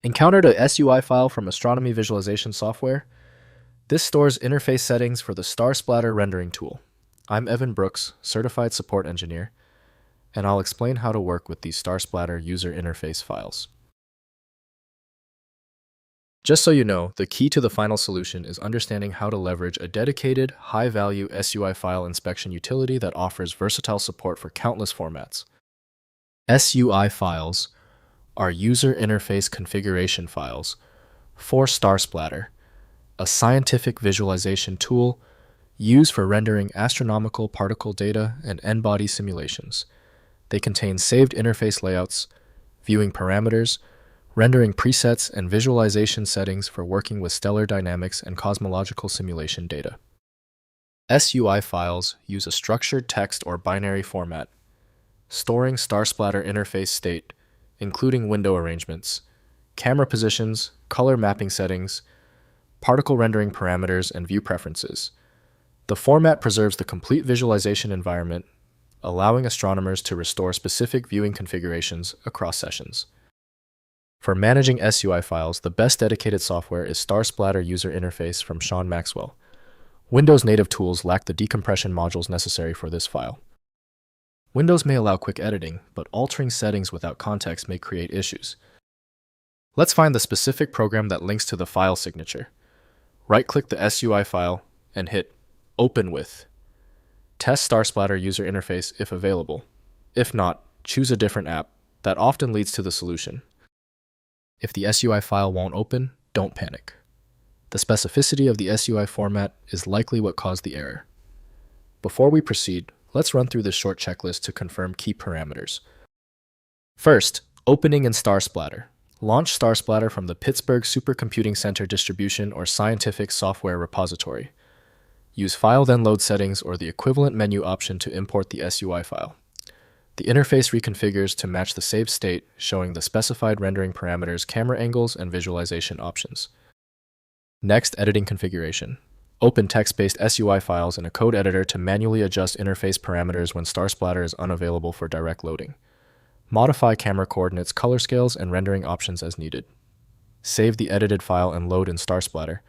Encountered a SUI file from astronomy visualization software? This stores interface settings for the StarSplatter rendering tool. I'm Evan Brooks, Certified Support Engineer, and I'll explain how to work with these StarSplatter user interface files. Just so you know, the key to the final solution is understanding how to leverage a dedicated, high-value SUI file inspection utility that offers versatile support for countless formats. SUI files are user interface configuration files for StarSplatter, a scientific visualization tool used for rendering astronomical particle data and N-body simulations. They contain saved interface layouts, viewing parameters, rendering presets, and visualization settings for working with stellar dynamics and cosmological simulation data. SUI files use a structured text or binary format, storing StarSplatter interface state, including window arrangements, camera positions, color mapping settings, particle rendering parameters, and view preferences. The format preserves the complete visualization environment, allowing astronomers to restore specific viewing configurations across sessions. For managing SUI files, the best dedicated software is StarSplatter User Interface from Sean Maxwell. Windows native tools lack the decompression modules necessary for this file. Windows may allow quick editing, but altering settings without context may create issues. Let's find the specific program that links to the file signature. Right-click the SUI file and hit Open With. Test StarSplatter User Interface if available. If not, choose a different app. That often leads to the solution. If the SUI file won't open, don't panic. The specificity of the SUI format is likely what caused the error. Before we proceed, let's run through this short checklist to confirm key parameters. First, opening in StarSplatter. Launch StarSplatter from the Pittsburgh Supercomputing Center distribution or scientific software repository. Use File Then Load settings or the equivalent menu option to import the SUI file. The interface reconfigures to match the saved state, showing the specified rendering parameters, camera angles, and visualization options. Next, editing configuration. Open text-based SUI files in a code editor to manually adjust interface parameters when StarSplatter is unavailable for direct loading. Modify camera coordinates, color scales, and rendering options as needed. Save the edited file and load in StarSplatter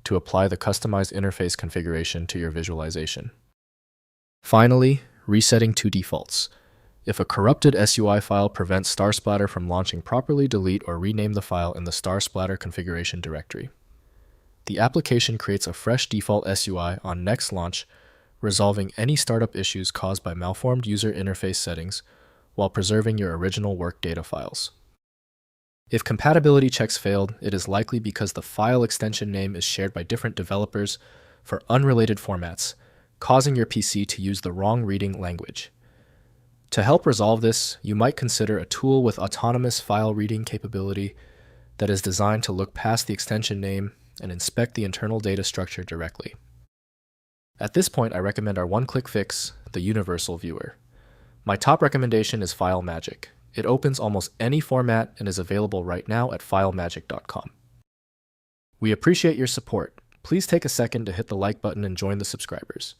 to apply the customized interface configuration to your visualization. Finally, resetting to defaults. If a corrupted SUI file prevents StarSplatter from launching properly, delete or rename the file in the StarSplatter configuration directory. The application creates a fresh default SUI on next launch, resolving any startup issues caused by malformed user interface settings while preserving your original work data files. If compatibility checks failed, it is likely because the file extension name is shared by different developers for unrelated formats, causing your PC to use the wrong reading language. To help resolve this, you might consider a tool with autonomous file reading capability that is designed to look past the extension name and inspect the internal data structure directly. At this point, I recommend our one-click fix, the Universal Viewer. My top recommendation is FileMagick. It opens almost any format and is available right now at filemagick.com. We appreciate your support. Please take a second to hit the like button and join the subscribers.